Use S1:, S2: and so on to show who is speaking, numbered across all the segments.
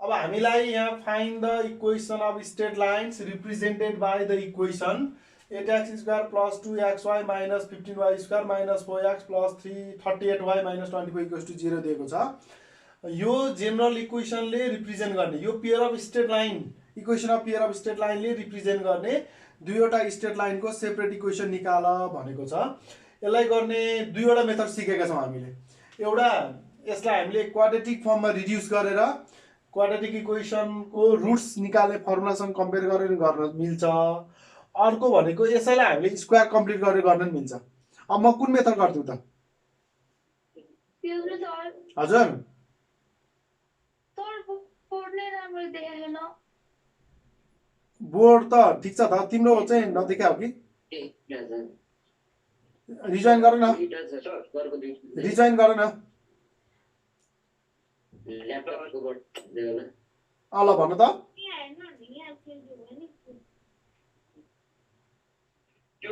S1: अब हामीलाई यहाँ find the equation of straight lines represented by the equation 8x square plus 2xy minus 15y square minus 4x plus 38y minus 24 equals to 0 दिएको छ। यो general इक्वेसनले represent गर्ने, यो pair of straight line equation of pair of straight लाइनले represent गर्ने दुईवटा straight लाइनको सेपरेट इक्वेसन निकाल भनेको छ। यसलाई गर्ने दुईवटा मेथड सिकेका छौँ हामीले। एउटा यसलाई हामीले क्वाड्रेटिक फर्ममा रिड्युस गरेर क्वाड्रेटिक इक्वेसनको रुट्स निकाल्ने फर्मुलासँग कम्पेयर गरेर गर्न मिल्छ। अर्को भनेको यसैलाई हामीले स्क्वायर कम्प्लिट गरेर गर्न मिल्छ। अब म कुन मेथड गर्छु त? हजुर बोर्ड त ठिक छ त, तिम्रो चाहिँ नदेखा हो कि? रिजोइन गर न, रिजोइन गर न। ल भन्नु त। यो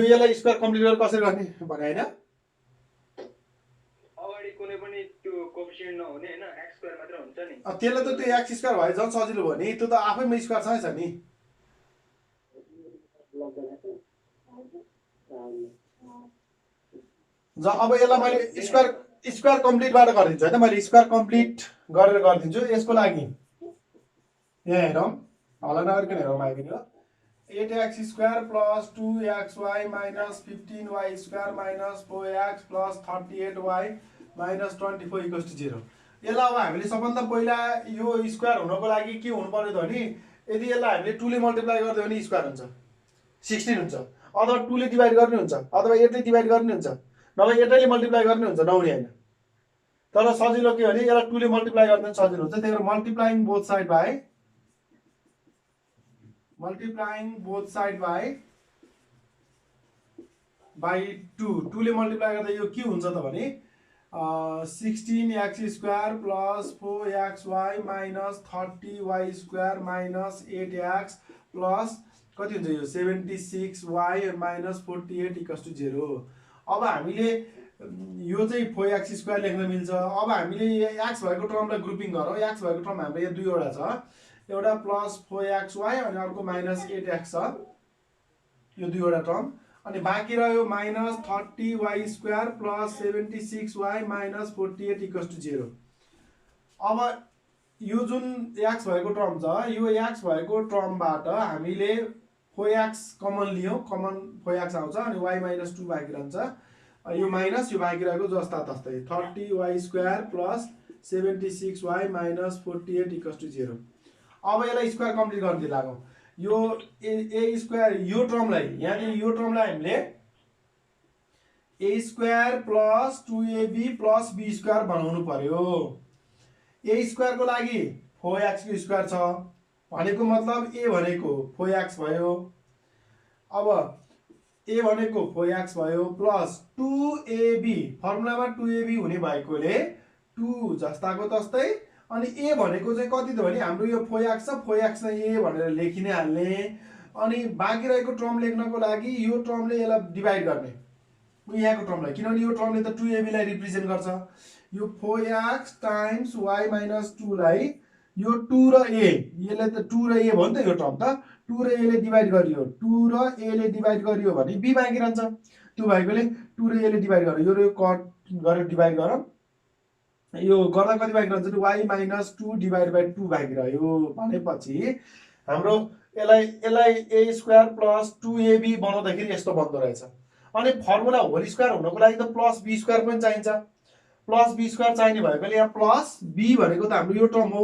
S1: यसलाई स्क्वायर कम्प्लिट गरेर कसरी गर्ने भने हैन?
S2: अगाडि कुनै पनि त्यो कोएफिसिएन्ट नहुने हैन, x स्क्वायर मात्र हुन्छ नि।
S1: त्यसले त त्यो x स्क्वायर भए झन् सजिलो भयो नि, त्यो त आफैमा स्क्वायर छ नि। अब यसलाई मैले स्क्वायर कम्प्लिटबाट गरिदिन्छु हैन, मैले स्क्वायर कम्प्लिट गरेर गरिदिन्छु। यसको लागि यहाँ हेरौँ, हल्ला नगरिकन हेरौँ आइदिनु हो। 8x square plus 2xy minus 15y square minus 4x plus 38y minus 24 equals to 0। यसलाई अब हामीले सबभन्दा पहिला यो स्क्वायर हुनको लागि के हुनु पर्यो त भने, यदि यसलाई हामीले 2 ले मल्टिप्लाई गरिदियो भने स्क्वायर हुन्छ 16 हुन्छ, अथवा 2 ले डिभाइड गर्ने हुन्छ, अथवा 8 ले डिभाइड गर्ने हुन्छ, नभए 8 ले मल्टिप्लाई गर्ने हुन्छ, नहुने हैन। तर सजिलो के भने यसलाई 2 ले मल्टिप्लाई गर्ने सजिलो हुन्छ। त्यही भएर multiplying both side by by 2 ले मल्टिप्लाई गर्दा यो के हुन्छ त भने 16x square plus 4xy minus 30y square minus 8x plus कति हुन्छ यो 76y माइनस 48 इक्वल्स टु 0। अब हामीले यो चाहिँ 4x स्क्वायर लेख्न मिल्छ। अब हामीले x भएको टर्मलाई ग्रुपिङ गरौँ। x भएको टर्म हाम्रो यहाँ दुईवटा छ, एउटा प्लस 4xy अनि अर्को माइनस 8x छ, यो दुईवटा टर्म। अनि बाँकी रह्यो minus 30y square plus 76y minus 48 equals to 0। अब यो जुन x भएको टर्म छ, यो x भएको टर्मबाट हामीले 4x कमन लियौँ, कमन 4x आउँछ अनि y माइनस 2 बाँकी रहन्छ। यो माइनस यो बाँकी रहेको जस्ता तस्तै 30y square plus 76y minus 48 equals to 0। अब यसलाई स्क्वायर कम्प्लिट गर्न लागौँ। यो ए स्क्वायर यो टर्मलाई यानी यो टर्मलाई हामीले a square plus 2ab plus b square बनाउनु पर्यो। a स्क्वायर को लागि 4x को स्क्वायर छ भनेको मतलब a भनेको 4x भयो। अब a भनेको 4x भयो प्लस 2ab, फर्मुलामा 2ab हुने भएकोले 2 जस्ताको तस्तै अनि a भनेको चाहिँ कति त भने हाम्रो यो 4x छ, 4x चाहिँ a भनेर लेखि नै हाल्ने। अनि बाँकी रहेको टर्म लेख्नको लागि यो टर्मले यसलाई डिभाइड गर्ने यहाँको टर्मलाई, किनभने यो टर्मले त 2ab लाई रिप्रेजेन्ट गर्छ। यो 4x टाइम्स y माइनस 2 लाई यो 2 र a, यसले त 2 र a भयो नि त, यो टर्म त 2 र a ले डिभाइड गरियो, 2 र a ले डिभाइड गरियो भने b बाँकी रहन्छ। त्यो भएकोले 2 र a ले डिभाइड गर्यो, यो कट गरेर डिभाइड गरौँ। यो गर्दा कति बाँकी रहन्छ, y माइनस 2 डिभाइड बाई 2 बाँकी रह्यो भनेपछि हाम्रो यसलाई a स्क्वायर प्लस 2ab बनाउँदाखेरि यस्तो बन्दो रहेछ। अनि फर्मुला होल स्क्वायर हुनको लागि त प्लस b स्क्वायर पनि चाहिन्छ। प्लस b स्क्वायर चाहिने भएकोले यहाँ प्लस b भनेको त हाम्रो यो टर्म हो।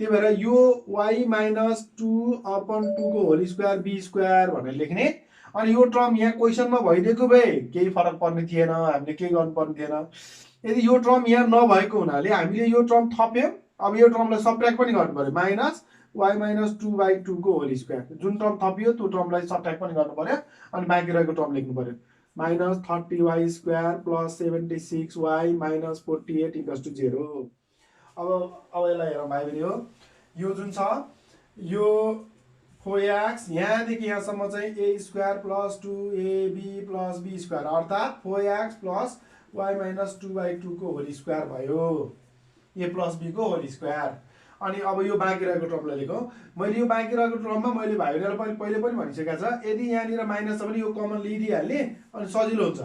S1: त्यही भएर यो y माइनस 2 अपन 2 को होल स्क्वायर b स्क्वायर भनेर लेख्ने। अनि यो टर्म यहाँ क्वेसनमा भइदिएको भए केही फरक पर्ने थिएन, हामीले केही गर्नुपर्ने थिएन। यदि यो टर्म यहाँ नभएको हुनाले हामीले यो टर्म थप्यौँ। अब यो टर्मलाई सब्ट्र्याक्ट पनि गर्नु पर्यो, माइनस y माइनस 2 बाई 2 को होल स्क्वायर, जुन टर्म थपियो त्यो टर्मलाई सब्ट्र्याक्ट पनि गर्नु पर्यो। अनि बाँकी रहेको टर्म लेख्नु पर्यो, minus 30y square plus 76y minus 48 equals to 0। अब यसलाई हेरौँ भाइ बहिनी। यो जुन छ यो 4x यहाँदेखि यहाँसम्म चाहिँ a square plus 2ab plus b square अर्थात् 4x प्लस y माइनस 2/2 को होल स्क्वायर भयो a प्लस b को होल स्क्वायर। अनि अब यो बाँकी रहेको टर्मलाई लेखौँ। मैले यो बाँकी रहेको टर्ममा मैले भाइ बहिनीलाई पहिले पनि भनिसकेको छ, यदि यहाँनिर माइनस छ भने यो कमन लिइदिइहाल्ने अनि सजिलो हुन्छ।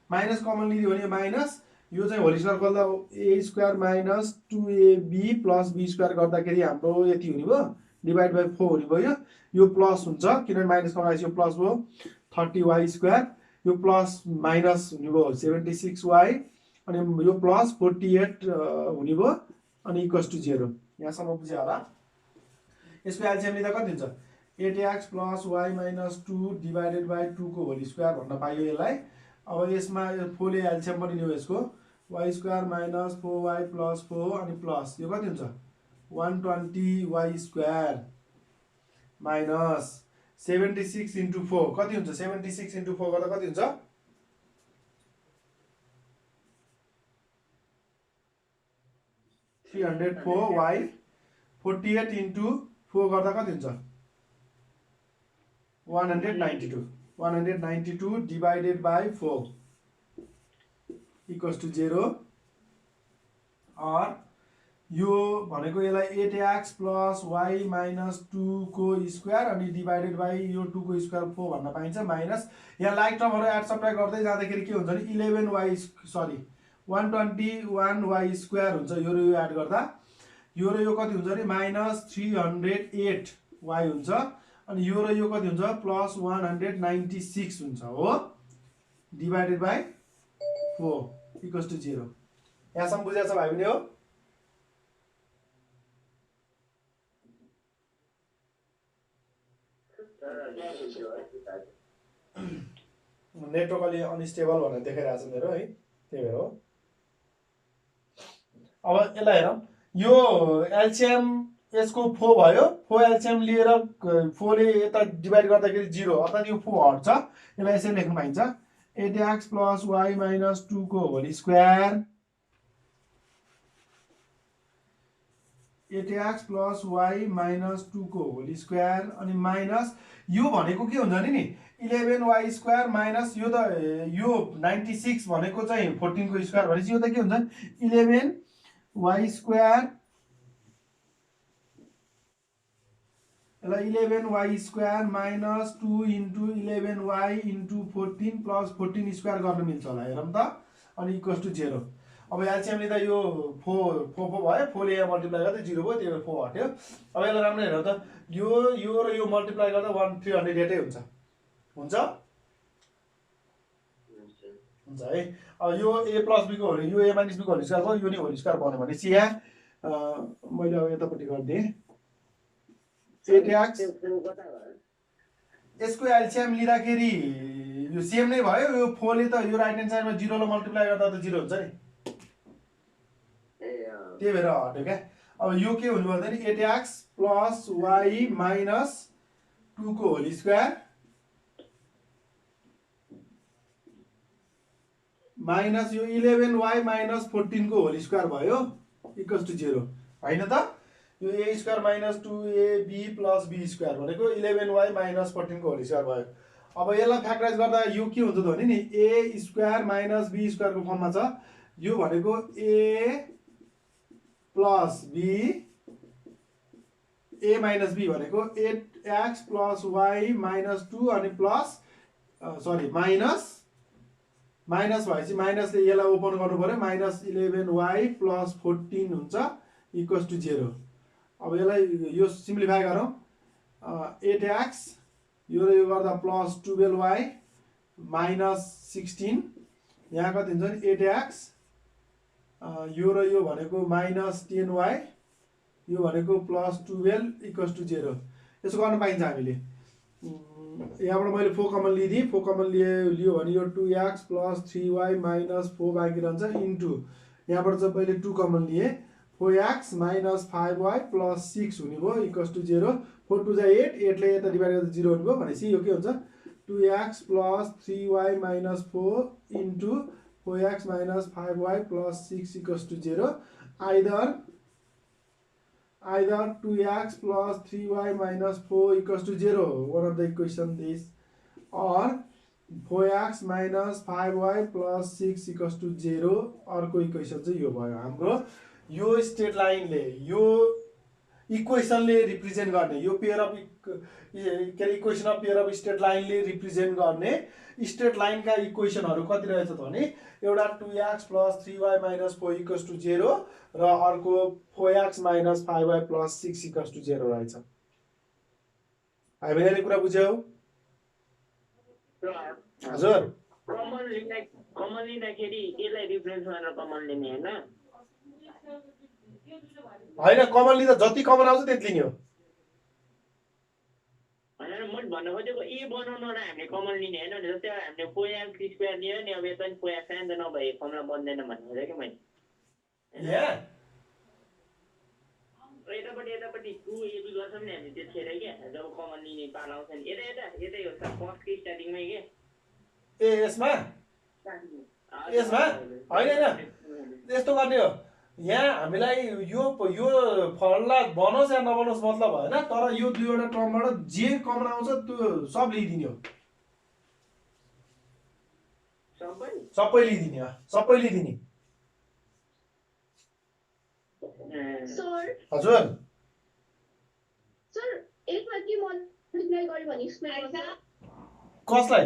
S1: माइनस कमन लिदियो भने माइनस यो चाहिँ होल स्क्वायर गर्दा a square minus 2ab plus b square गर्दाखेरि हाम्रो यति हुने भयो डिभाइड बाई 4 हुने भयो। यो प्लस हुन्छ किनभने माइनस कमाएपछि यो प्लस भयो 30y स्क्वायर, यो प्लस माइनस हुने भयो 76y अनि यो प्लस 48 हुने भयो अनि इक्वल्स टु 0। यहाँसम्म बुझ्यो होला। यसको एलसिएम लिँदा कति हुन्छ 8x plus y minus 2 divided by 2 को होल स्क्वायर भन्न पाइयो यसलाई। अब यसमा 4 ले एलसिएम पनि लियो यसको y square minus 4y plus 4 अनि प्लस यो कति हुन्छ 120y स्क्वायर माइनस 76 इन्टु 4 कति हुन्छ 76 इन्टु 4 गर्दा कति हुन्छ 304y 48 इन्टु 4 गर्दा कति हुन्छ 192 डिभाइडेड बाई 4 इक्वल्स टु 0। और यो भनेको यसलाई 8x प्लस y माइनस 2 को स्क्वायर अनि डिभाइडेड बाई यो 2 को स्क्वायर 4 भन्न पाइन्छ माइनस यहाँ लाइक टर्महरु एड सब्ट्र्याक्ट गर्दै जाँदाखेरि के हुन्छ नि 11y सरी 121y स्क्वायर हुन्छ यो र यो एड गर्दा यो र यो कति हुन्छ नि माइनस 308y हुन्छ अनि यो र यो कति हुन्छ प्लस 196 हुन्छ हो डिभाइडेड बाई 4 इक्वल्स टु 0। यहाँसम्म बुझेको छ भाइ बहिनी हो। नेटवर्क अलि अनस्टेबल भनेर देखाइरहेको छ मेरो है त्यही भएर हो। अब यसलाई हेरौँ यो एलसिएम यसको 4 भयो 4 एलसिएम लिएर 4 ले यता डिभाइड गर्दाखेरि 0 अर्थात् यो 4 हट्छ यसलाई यसरी लेख्न पाइन्छ 8x प्लस y माइनस 2 को whole square 8x plus y minus 2 को होल स्क्वायर अनि माइनस यो भनेको के हुन्छ नि 11y स्क्वायर माइनस यो त यो 96 भनेको चाहिँ 14 को स्क्वायर भनेपछि यो त के हुन्छ 11y स्क्वायर यसलाई 11y square minus 2 into 11y into 14 plus 14 square गर्न मिल्छ होला हेरौँ त अनि इक्वल्स टु 0। अब एलसिएम लिँदा यो 4 भयो 4 ले मल्टिप्लाई गर्दा 0 भयो त्यही भएर 4 हट्यो। अब यसलाई राम्ररी हेरौँ त यो र यो मल्टिप्लाई गर्दा 1308 हुन्छ हुन्छ हुन्छ है। अब यो a प्लस b को होल यो a माइनस b को होल स्क्वायर भयो यो नि होल स्क्वायर बन्यो भनेपछि यहाँ मैले अब यतापट्टि गरिदिएँ 8x यसको एलसिएम लिँदाखेरि यो सेम नै भयो यो 4 ले त यो राइट ह्यान्ड साइडमा 0 ले मल्टिप्लाई गर्दा त 0 हुन्छ नि त्यही भएर हट्यो क्या। अब यो के हुनु भन्दा नि 8x प्लस y माइनस 2 को होल स्क्वायर माइनस यो 11y माइनस 14 को होल स्क्वायर भयो इक्वल्स टु 0 हैन त यो a square minus 2ab plus b square भनेको 11y माइनस 14 को होल स्क्वायर भयो। अब यसलाई फ्याक्टराइज गर्दा यो के हुन्छ त भने नि a square minus b square को फर्ममा छ यो भनेको a plus b a minus b भनेको 8x प्लस y माइनस 2 अनि प्लस सरी माइनस भएपछि माइनसले यसलाई ओपन गर्नु पर्यो माइनस 11y प्लस 14 हुन्छ इक्वल्स टु 0। अब यसलाई यो सिम्प्लिफाई गरौँ 8x यो र यो गर्दा प्लस 12y माइनस 16 यहाँ कति हुन्छ नि 8x यो र यो भनेको माइनस 10y यो भनेको प्लस 12 इक्वल्स टु 0 यसो गर्न पाइन्छ हामीले। यहाँबाट मैले 4 कमन लिदिएँ 4 कमन लियो भने यो 2x प्लस 3y माइनस 4 बाँकी रहन्छ इन्टु यहाँबाट चाहिँ मैले 2 कमन लिएँ 4x माइनस 5y प्लस 6 हुने भयो इक्वल्स टु 0 4 2 8 8 ले यता डिभाइड गर्दा 0 हुने भयो भनेपछि यो के हुन्छ 2x plus 3y minus 4 into 4x minus 5y plus 6 equals to 0 either 2x plus 3y minus 4 equals to 0 one of the equation is or 4x minus 5y plus 6 equals to 0। अर्को equation चाहिँ यो भयो हाम्रो। यो straight लाइनले यो इक्वेसनले represent गर्ने यो pair of के अरे equation of pair of straight लाइनले रिप्रेजेन्ट गर्ने स्ट्रेट लाइनका इक्वेसनहरू कति रहेछ त भने एउटा 2x plus 3y minus 4 equals to 0 र अर्को 4x minus 5y plus 6 equals to 0 रहेछ। हामीले कुरा बुझ्यौ? हजुर
S3: कमन लिँदाखेरि यसलाई रिफरेन्स गरेर कमन लिने हैन?
S1: होइन, कमन लिँदा जति कमन आउँछ त्यति लिने हो।
S3: हैन, म भन्न खोजेको ए बनाउनलाई हामीले कमन लिने हैन भने जस्तै हामीले 4x स्क्वायर लियो नि, अब यता नि 4x त नभए फर्मुला बन्दैन भन्ने हो कि मैले। यतापट्टि 2ab गर्छौँ नि हामी त्यतिखेर क्या, जब कमन लिने पाला आउँछ नि। यतै हो सर, फर्स्टकै स्टार्टिङमै के
S1: ए यसमा होइन यस्तो गर्ने हो। यहाँ हामीलाई यो फर्मुला बनोस् या नबनोस् मतलब होइन, तर यो दुईवटा टर्मबाट जे कमन आउँछ त्यो सब लिइदिने हो। सबै लिइदिने। हजुर
S4: सर एकमा के मल्टिप्लाई गर्यो भने स्क्वायर हुन्छ?
S1: कसलाई?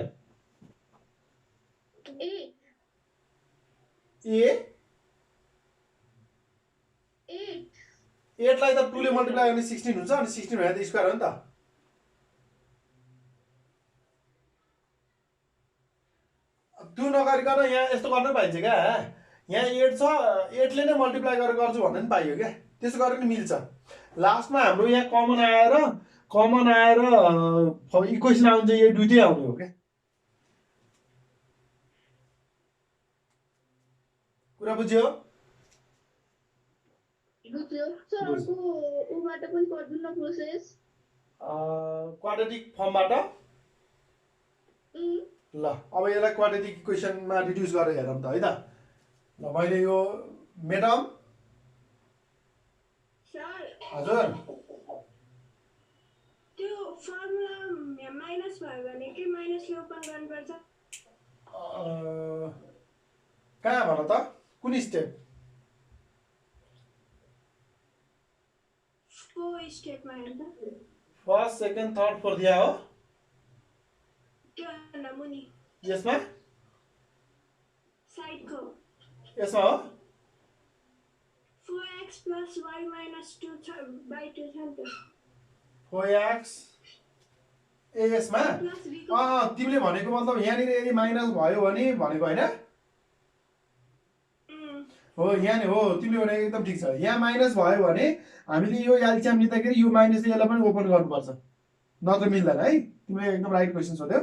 S1: एटलाई त 2 ले मल्टिप्लाई गर्ने 16 हुन्छ, अनि 16 भने त स्क्वायर हो नि त। त्यो नगरिकन यहाँ यस्तो गर्न पाइन्छ क्या, यहाँ 8 छ 8 ले नै मल्टिप्लाई गरेर गर्छु भन्ने पनि पाइयो क्या, त्यसो गरेर पनि मिल्छ। लास्टमा हाम्रो यहाँ कमन आएर इक्वेसन आउँछ, यो दुइटै आउने हो क्या। कुरा बुझ्यो?
S4: सर अर्को उबाट पनि गर्दिनु न प्रोसेस,
S1: क्वाड्रेटिक फर्मबाट। ल अब यसलाई क्वाड्रेटिक इक्वेसनमा रिड्युस गरेर हेरौँ त है त। ल मैले यो मेडम हजुर
S4: त्यो फर्मुला माइनस भयो भने के माइनसले ओपन गर्नुपर्छ?
S1: कहाँ भन त, कुन स्टेप?
S4: स्टेपमा हेर्नु त,
S1: फर्स्ट सेकेन्ड थर्ड फोर्थ दिया हो
S4: त्यो भन्दा मुनि
S1: यसमा
S4: साइडको
S1: यसमा हो
S4: 4x plus y minus 2 by 2 छ नि त।
S1: 4x यसमा तिमीले भनेको मतलब यहाँनिर यदि माइनस भयो भने भनेको होइन हो, यहाँ हो तिमीले भनेको एकदम ठिक छ। यहाँ माइनस भयो भने हामीले यो एलसीएम लिँदाखेरि यो माइनसले यसलाई पनि ओपन गर्नुपर्छ, नत्र मिल्दैन है। तिमीले एकदम राइट क्वेसन सोध्यौ।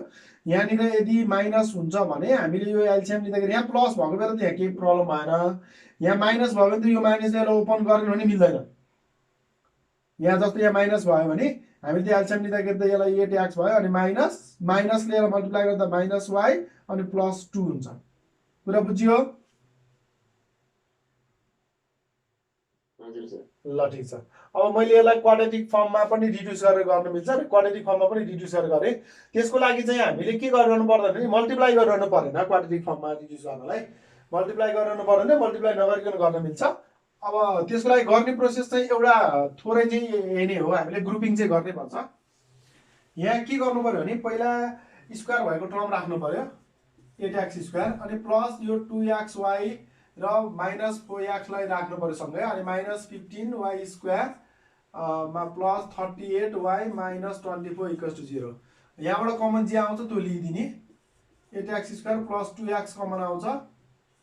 S1: यहाँनिर यदि माइनस हुन्छ भने हामीले यो एलसीएम लिँदाखेरि यहाँ प्लस भएको बेला त यहाँ केही प्रब्लम भएन, यहाँ माइनस भयो भने त यो माइनसले यसलाई ओपन गरेन भने मिल्दैन। यहाँ जस्तो यहाँ माइनस भयो भने हामीले त्यो एलसीएम लिँदाखेरि त यसलाई 8x भयो, अनि माइनसले यसलाई मल्टिप्लाई गर्दा -y अनि +2 हुन्छ। कुरा बुझियो? ल ठिक छ। अब मैले यसलाई क्वाड्रेटिक फर्ममा पनि रिड्युस गरेर गर्न मिल्छ र क्वाड्रेटिक फर्ममा पनि रिड्युस गरेर गरेँ। त्यसको लागि चाहिँ हामीले के गरिरहनु पर्दैन नि, मल्टिप्लाई गरिरहनु परेन। क्वाड्रेटिक फर्ममा रिड्युस गर्नलाई मल्टिप्लाई गरिरहनु पर्दैन, मल्टिप्लाई नगरिकन गर्न मिल्छ। अब त्यसको लागि गर्ने प्रोसेस चाहिँ एउटा थोरै चाहिँ यही नै हो, हामीले ग्रुपिङ चाहिँ गर्नै पर्छ। यहाँ के गर्नु पर्यो भने पहिला स्क्वायर भएको टर्म राख्नु पर्यो 8x स्क्वायर, अनि प्लस यो 2xy र -4x लाई राख्नु पर्यो सँगै, अनि -15y स्क्वायर मा प्लस 38y -24 इक्वल्स टु 0। यहाँबाट कमन जे आउँछ त्यो लिइदिने। 8x square plus 2x common आउँछ,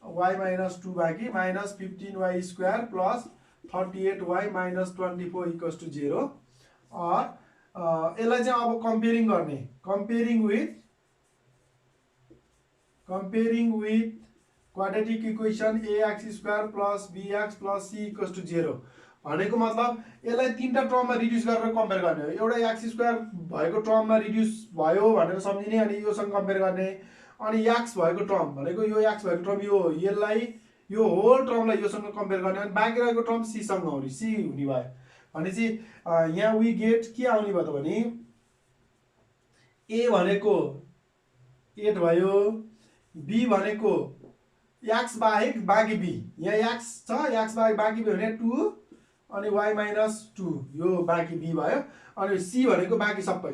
S1: y -2 बाँकी -15y square plus 38y -24 equals to 0। यसलाई चाहिँ अब कम्पेयरिङ गर्ने, comparing with quadratic equation ax square plus bx plus c equals to 0 भनेको मतलब यसलाई तीनटा टर्ममा रिड्युस गरेर कम्पेयर गर्ने हो। एउटा x स्क्वायर भएको टर्ममा रिड्युस भयो भनेर सम्झिने, अनि योसँग कम्पेयर गर्ने। अनि x भएको टर्म भनेको यो x भएको टर्म यसलाई यो होल टर्मलाई योसँग कम्पेयर गर्ने, अनि बाँकी रहेको टर्म c सँग आउने, c हुने भयो भनेपछि यहाँ वी गेट के आउने भयो त भने a भनेको 8 भयो। b भनेको x बाहेक बाँकी b, यहाँ x छ, x बाहेक बाँकी b भने 2 अनि y माइनस 2 यो बाँकी b भयो। अनि c भनेको बाँकी सबै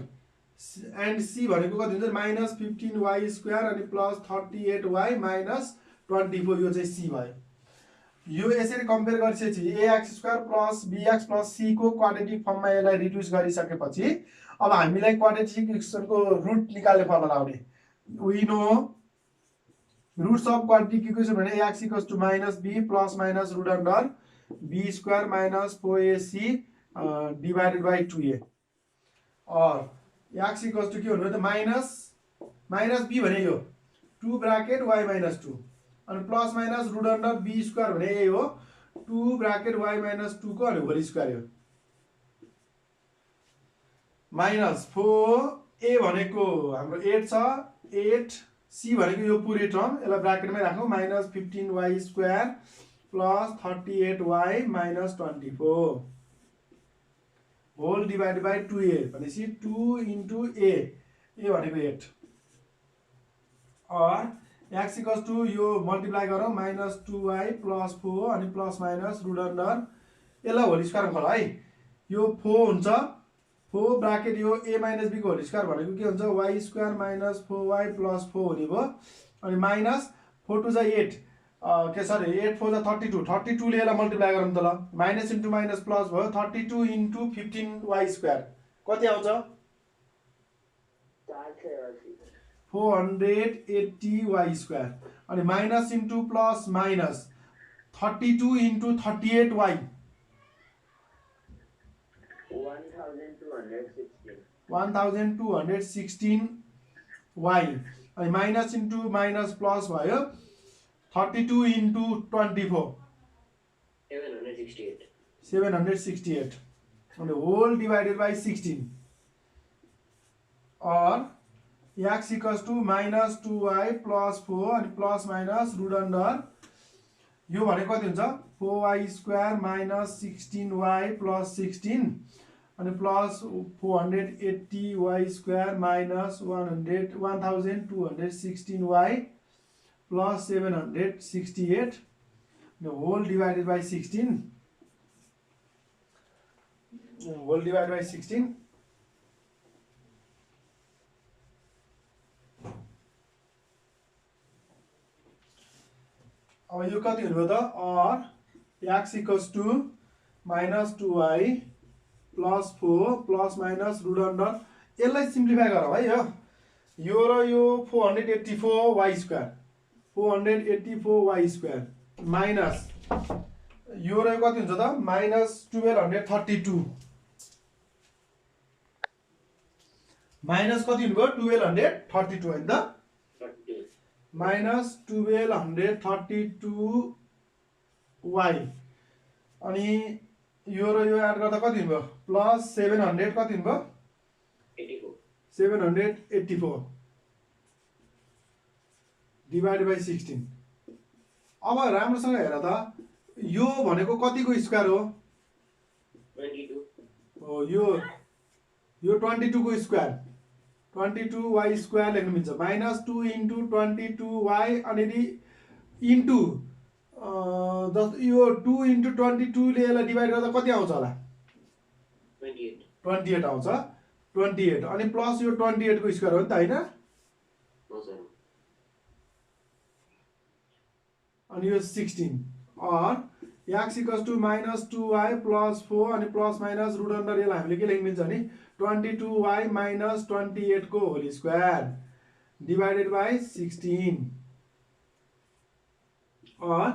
S1: एन्ड c भनेको कति हुन्छ माइनस 15y स्क्वायर अनि प्लस 38y माइनस 24 यो चाहिँ c भयो। यो यसरी कम्पेयर गरिसकेपछि ax square plus bx plus c को क्वाड्रेटिक फर्ममा यसलाई रिड्युस गरिसकेपछि अब हामीलाई क्वाड्रेटिक इक्वेसनको रुट निकाल्ने फर्मुला आउने। We know roots of quadratic equation भने ax equals to minus b plus minus root under b square minus 4ac divided by 2a or x equals to के हुनु त माइनस b भने यो 2 bracket y minus 2 अनि plus minus root under b square भने यही हो 2 bracket y minus 2 को अनि होल स्क्वायर हो माइनस 4a भनेको हाम्रो 8 छ 8 c भनेको यो पुरै टर्म यसलाई ब्राकेटमै राखौं minus 15y square plus 38y minus 24 whole divided by 2a भनेपछि 2 इन्टु a भनेको 8 और x इक्वल्स टु यो मल्टिप्लाई गरौँ माइनस 2y प्लस 4 अनि प्लस माइनस रुट अन्डर यसलाई होल स्क्वायर खोला है यो 4 हुन्छ 4 ब्राकेट यो a माइनस b को होल स्क्वायर भनेको के हुन्छ y square minus 4y plus 4 हुने भयो अनि माइनस 4 टु जा 8 के सरी 8 4 जा 32 ले यसलाई मल्टिप्लाई गरौँ त ल माइनस इन्टु माइनस प्लस भयो 32 इन्टु 15y स्क्वायर कति आउँछ 480y स्क्वायर अनि minus into plus minus 32 into 38y 1216y अनि माइनस इन्टु माइनस प्लस भयो 32 इन्टु 24 768 अनि whole divided by 16 or x equals to minus 2y plus 4 अनि plus minus root under यो भने कति हुन्छ 4y square minus 16y plus 16 अनि plus 480y square minus 1216y plus 768 whole divided by 16 whole divided by 16 अब यो कति हुनुभयो त or x equals to minus 2y plus 4 plus minus root under यसलाई सिम्प्लिफाई गरौँ है यो र यो 484y square 484y square minus यो र कति हुन्छ त माइनस 1232 माइनस कति हुनुभयो 1232 हैन त माइनस 1232y अनि यो र यो एड गर्दा कति हुनुभयो प्लस 700 कति हुनुभयो 784 डिवाइडेड बाई 16 अब राम्रोसँग हेर त यो भनेको कतिको स्क्वायर हो
S3: 22
S1: हो यो 22 को स्क्वायर 22y स्क्वायर लेख्नु मिल्छ माइनस 2 इन्टु 22y अनि इन्टु यो 2 इन्टु 22 ले यसलाई डिवाइड गर्दा कति आउँछ होला 28 आउँछ 28 अनि प्लस यो 28 को स्क्वायर हो नि त हैन अनि यो 16 or x equals to minus 2y plus 4 अनि प्लस माइनस रुट अन्डर यसलाई हामीले के लेख्नु मिल्छ नि 22y माइनस 28 को whole square divided by 16 or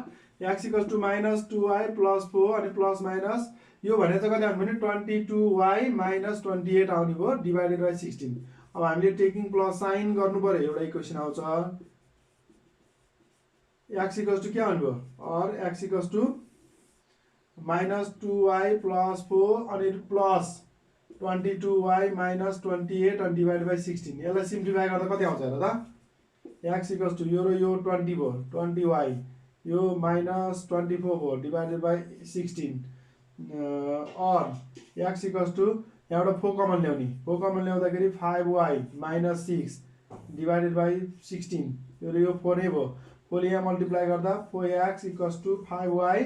S1: x equals to minus 2y plus 4 अनि प्लस माइनस यो भने चाहिँ कति आउने भने 22y माइनस 28 आउने भयो डिवाइडेड बाई 16 अब हामीले टेकिङ प्लस साइन गर्नु पर्यो एउटा इक्वेसन आउँछ x इक्वल्स टु के आउने भयो or x equals to minus 2y plus 4 अनि प्लस 22y माइनस 28 अनि डिवाइड बाई 16 यसलाई सिम्प्लिफाई गर्दा कति आउँछ हेर त x इक्वल्स टु यो र यो 20 भयो 20y यो माइनस 24 भयो divided by 16 or x equals to यहाँबाट 4 कमन ल्याउने 4 कमन ल्याउँदाखेरि 5y माइनस 6 डिभाइडेड बाई 16 यो 4 नै भयो 4 यहाँ मल्टिप्लाई गर्दा 4x equals to 5y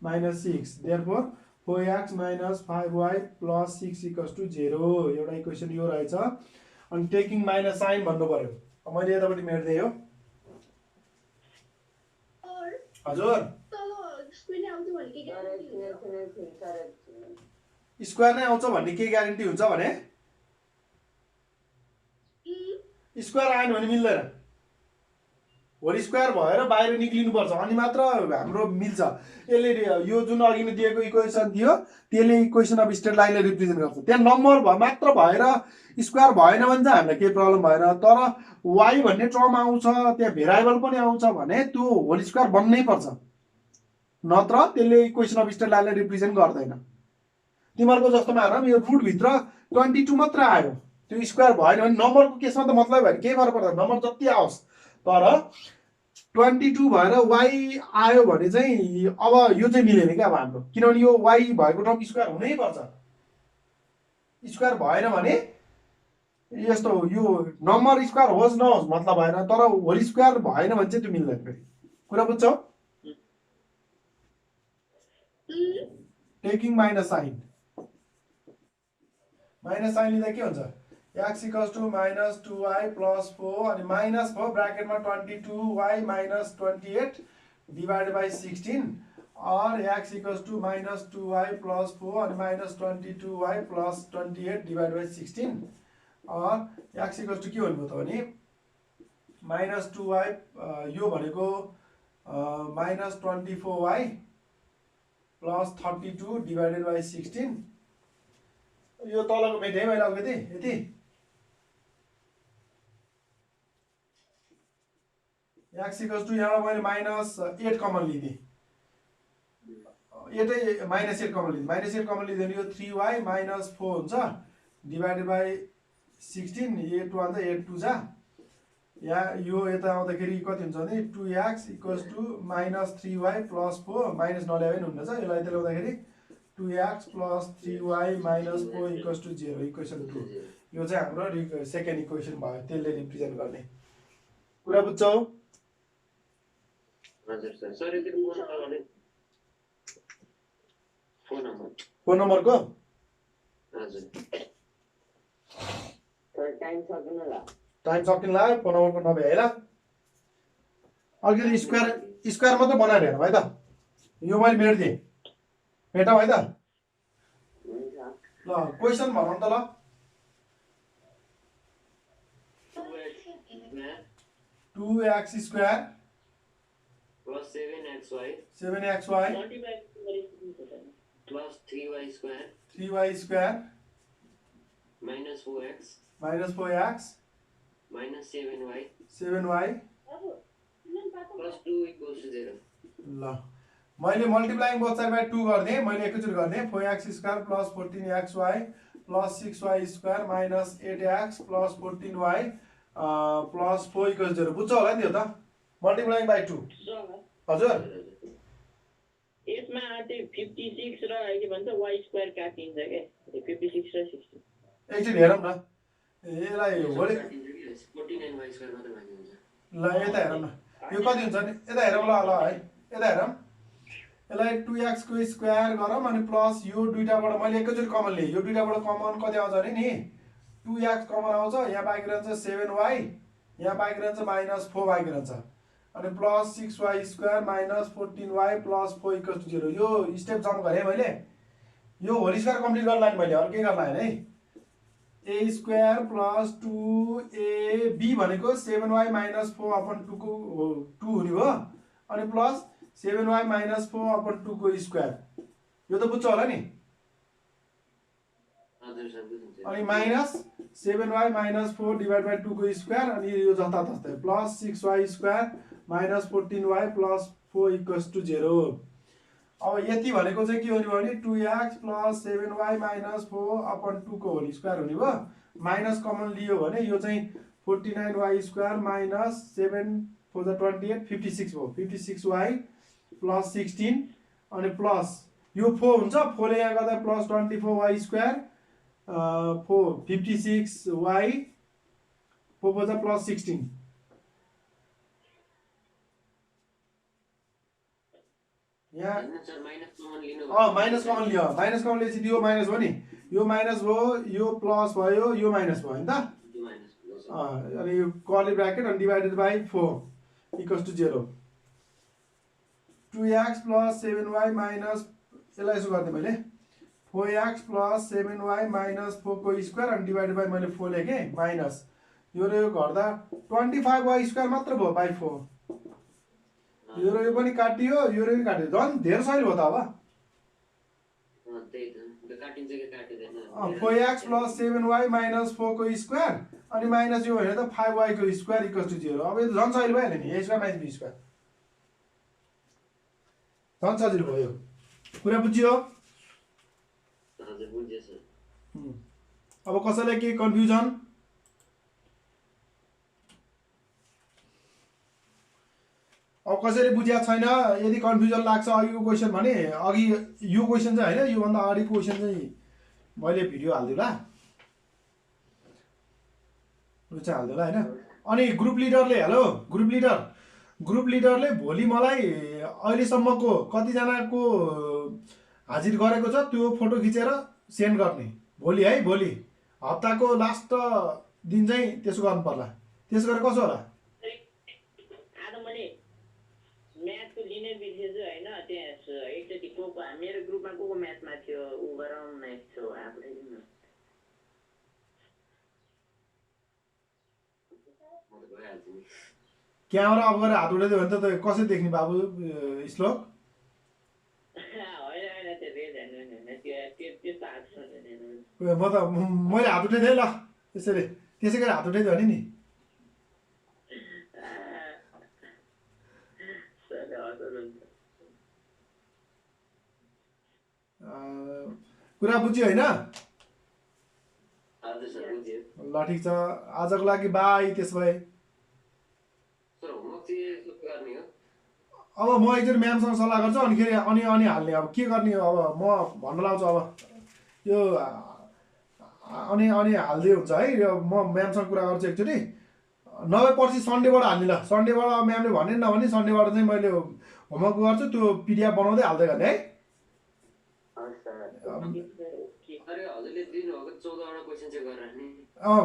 S1: minus 6 therefore 4x minus 5y plus 6 equals to 0 एउटा इक्वेसन यो रहेछ अनि टेकिङ माइनस साइन भन्नु पर्यो मैले यतापट्टि मेट्दै हो हजुर स्क्वायर नै आउँछ भन्ने के ग्यारेन्टी हुन्छ भने स्क्वायर आएन भने मिल्दैन होल स्क्वायर भएर बाहिर निक्लिनुपर्छ अनि मात्र हाम्रो मिल्छ यसले यो जुन अघि नै दिएको इक्वेसन थियो त्यसले इक्वेसन अफ स्ट्रेट लाइनलाई रिप्रेजेन्ट गर्छ त्यहाँ नम्बर मात्र भएर स्क्वायर भएन भने चाहिँ हामीलाई केही प्रब्लम भएन तर y भन्ने टर्म आउँछ त्यहाँ भेरिएबल पनि आउँछ भने त्यो होल स्क्वायर बन्नै पर्छ नत्र त्यसले इक्वेसन अफ स्ट्रेट लाइनलाई रिप्रेजेन्ट गर्दैन तिमीहरूको जस्तोमा हेर यो रुटभित्र 22 मात्र आयो त्यो स्क्वायर भएन भने नम्बरको केसमा त मतलब भएन केही फरक पर्दैन नम्बर जति आओस् तर 22 भएर y आयो भने चाहिँ अब यो चाहिँ मिलेन क्या अब हाम्रो किनभने यो y भएको टर्म स्क्वायर हुनै पर्छ स्क्वायर भएन भने यस्तो यो नम्बर स्क्वायर होस् नहोस् मतलब भएन तर होल स्क्वायर भएन भने चाहिँ त्यो मिल्दैन फेरि कुरा बुझ्छौ टेकिङ माइनस साइन लिँदा के हुन्छ x equals to minus 2y plus 4 अनि माइनस भयो ब्राकेटमा 22y minus 28 divided by 16 or x equals to minus 2y plus 4 अनि minus 22y plus 28 divided by 16 or x equals to के भन्नुभयो त भने माइनस 2y यो भनेको minus 24y plus 32 divided by 16 यो तलको मेटे मैले अलिकति यति x इक्वल्स टु यहाँ मैले माइनस 8 कमन लिदिए माइनस 8 कमन लिदिए यो 3y माइनस 4 हुन्छ डिभाइडेड बाई 16 8 1 त 8 2 जा यहाँ यो यता आउँदाखेरि कति हुन्छ भने 2x equals to minus 3y plus 4 minus नल्याए पनि हुन्छ यसलाई यता ल्याउँदाखेरि 2x plus 3y minus 4 equals to 0 equation 2 यो चाहिँ हाम्रो सेकेन्ड इक्वेसन भयो त्यसले रिप्रेजेन्ट गर्ने कुरा बुझ्छौ
S3: हजुर सर
S1: फोन नम्बरको
S3: हजुर टाइम
S1: सकिन लाग्यो फोन नम्बरको नभए है ल अलिकति स्क्वायर मात्रै बनाएर हेरौँ है त यो मैले मेट्दिएँ मेटौँ है त ल क्वेसन भनौँ त ल 2x square
S3: plus 7xy
S1: 7xy
S3: plus 3y square
S1: 3y square
S3: minus 4x
S1: minus 4x
S3: minus 7y
S1: 7y
S3: plus 2 equals to 0
S1: ल मैले मल्टिप्लाइङ बोथ साइड बाइ 2 गर्दिएँ मैले एकैचोटि गर्दिएँ 4x square plus 14xy plus 6y square minus 8x plus 14y plus 4 equals 0 बुझ्छ होला नि यो त multiplying by 2 हजुर
S3: यसमा चाहिँ 56 र के भन्छ y स्क्वायर काटिन्छ के 56 र 60
S1: एकचोटि हेरौँ न यसलाई होली
S3: 14 and y स्क्वायर मात्र बाँकी हुन्छ
S1: ल यता हेरौँ न यो कति हुन्छ नि यता हेरौँ ल है यता हेरौँ यसलाई 2x को स्क्वायर गरौँ अनि प्लस यो दुईटाबाट मैले एकैचोटि कमन लिएँ यो दुईटाबाट कमन कति आउँछ भने नि 2x कमन आउँछ यहाँ बाँकी रहन्छ 7y यहाँ बाँकी रहन्छ माइनस 4 बाँकी रहन्छ अनि plus 6y square minus 14y plus 4 equals to 0 यो स्टेप जम्प गरेँ मैले यो होल स्क्वायर कम्प्लिट गर्न लाग्यो मैले अरू केही गर्न लागेन है a स्क्वायर प्लस 2ab भनेको 7y माइनस 4 अपन 2 को 2 हुने भयो अनि प्लस 7y माइनस 4 अपन 2 को स्क्वायर यो त बुझ्छ होला नि अनि minus 7y minus 4 divide by 2 को स्क्वायर अनि यो जताततै plus 6y square minus 14y plus 4 equals to 0 अब यति भनेको चाहिँ के हुने भयो भने 2x plus 7y minus 4 upon 2 को होल स्क्वायर हुने भयो माइनस कमन लियो भने यो चाहिँ 49y स्क्वायर माइनस 7 4 28 56 भयो 56y प्लस 16 अनि प्लस यो 4 हुन्छ 4 ले यहाँ गर्दा plus 24y square 56y 4 4 plus 16 यहाँ माइनस कमन लियो माइनस कमन लिएपछि यो माइनस भयो नि यो माइनस भयो यो प्लस भयो यो माइनस भयो नि त अनि यो कर्ली ब्राकेट अनि divided by 4 equals to 0 2x plus 7y minus यसलाई यसो गरिदिएँ मैले 4x प्लस 7y माइनस 4 को स्क्वायर अनि डिभाइडेड बाई मैले 4 लेखेँ माइनस यो र यो गर्दा 25y स्क्वायर मात्र भयो बाई 4 यो र यो पनि काटियो यो र यो काटियो झन् धेरै सजिलो भयो त अब 4x प्लस 7y माइनस 4 को स्क्वायर अनि माइनस यो भने त 5y को स्क्वायर इक्वल्स टु 0 अब यो त झन् सजिलो भइहाल्यो नि a square minus b square झन् सजिलो भयो कुरा बुझ्यो अब कसैलाई के कन्फ्युजन अब कसैले बुझ्या छैन यदि कन्फ्युजन लाग्छ अघिको क्वेसन भने अघि यो क्वेसन चाहिँ हैन यो भन्दा अगाडिको क्वेसन चाहिँ मैले भिडियो हाल्दिउँला यो चाहिँ हाल्दिउँला हैन अनि ग्रुप लिडरले भोलि मलाई अहिलेसम्मको कतिजनाको हाजिर गरेको छ त्यो फोटो खिचेर सेन्ड गर्ने भोलि है भोलि हप्ताको लास्ट दिन चाहिँ त्यसो गर्नु पर्ला त्यसो गरे कसो होला
S3: म्याथको लिने बिर्सेछु हैन त्यहाँ एकचोटि को मेरो ग्रुपमा को म्याथमा थियो उ गराउँ न यसो आफूले दिनु
S1: क्यामेरा अफ गरेर हात उठाइदियो भने त कसरी देख्ने बाबु श्लोक म त मैले हात उठाइदिएँ ल त्यसरी त्यसै गरी हात उठाइदियो भने नि कुरा बुझ्यो होइन ल ठिक छ आजको लागि बाई त्यसो भए अब म एकचोटि म्यामसँग सल्लाह गर्छु अनिखेरि अनि हाल्ने अब के गर्ने अब म भन्न लाउँछु अब यो अनि हाल्दै हुन्छ है यो म म्यामसँग कुरा गर्छु एकचोटि नभए पर्सि सन्डेबाट हाल्ने ल सन्डेबाट म्यामले भने नभने सन्डेबाट चाहिँ मैले होमवर्क गर्छु त्यो पिडिएफ बनाउँदै हाल्दै गर्ने है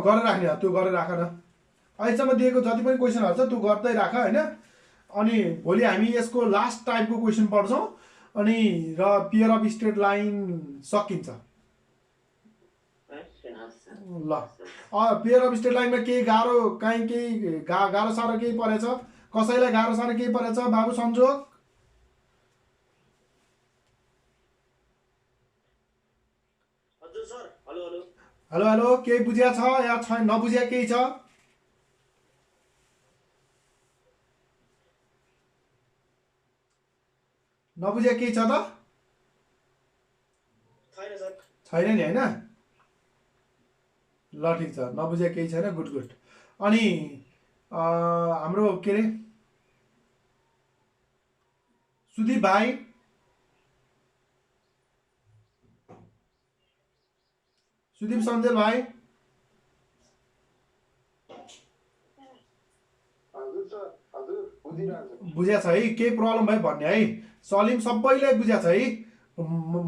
S1: गरेर राख्ने त्यो गरेर राख न अहिलेसम्म दिएको जति पनि क्वेसनहरू छ त्यो गर्दै राख होइन अनि भोलि हामी यसको लास्ट टाइपको क्वेसन पढ्छौँ अनि र पियर अफ स्ट्रेट लाइन सकिन्छ ल पियर अफ स्ट्रेट लाइनमा केही गाह्रो काहीँ केही गाह्रो साह्रो केही परेछ कसैलाई गाह्रो साह्रो केही परेछ बाबु संजोग हेलो हेलो केही बुझ्या छ या छैन नबुझ्या केही छ नबुझ्या केही छ त छैन नि होइन ल ठिक छ नबुझ्या केही छैन गुड गुड अनि हाम्रो के अरे सुदीप भाइ सुदीप सञ्जेल भाइ बुझ्या छ है केही प्रब्लम भयो भन्ने है सलिम सबैले बुझ्या छ है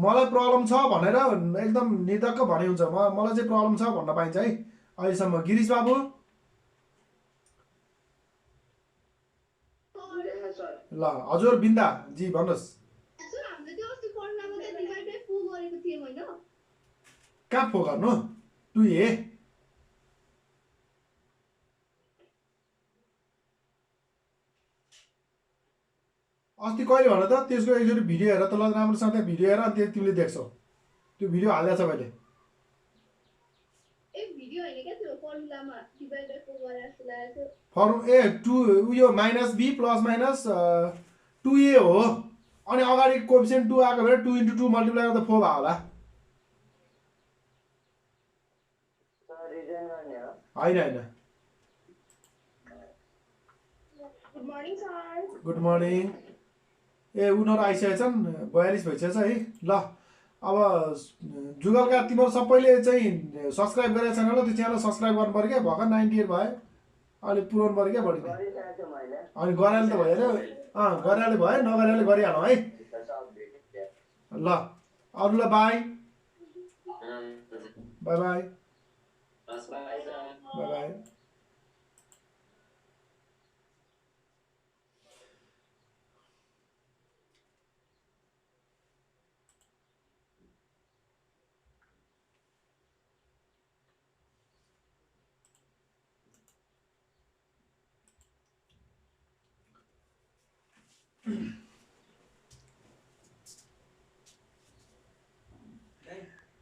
S1: मलाई प्रब्लम छ भनेर एकदम निर्धक्क भने हुन्छ मलाई चाहिँ प्रब्लम छ भन्न पाइन्छ है अहिलेसम्म गिरीश बाबु ल हजुर बिन्दा जी भन्नुहोस् कहाँ फो गर्नु 2a अस्ति कहिले भन त त्यसको एकचोटि भिडियो हेर त ल राम्रोसँग त्यहाँ भिडियो हेर अनि तिमीले देख्छौ त्यो भिडियो हाल्दै छ मैले यो -b प्लस माइनस 2a हो अनि अगाडि कोएफिसिएन्ट 2 आएको भएर 2 × 2 मल्टिप्लाई गर्दा 4 भयो होला होइन गुड मर्निङ ए उनीहरू आइसकेछन् 42 भइसकेछ है ल अब जुगलका तिम्रो सबैले चाहिँ सब्सक्राइब गरेको छैन ल त्यो च्यानल सब्सक्राइब गर्नु पर्यो क्या भर्खर 98 भयो अलिक पुऱ्याउनु पऱ्यो क्या बढी
S3: गरिसकेको छु मैले
S1: अनि गराले त भएन गराले भयो नगराले गरिहालौँ है ल अरूलाई by by by by by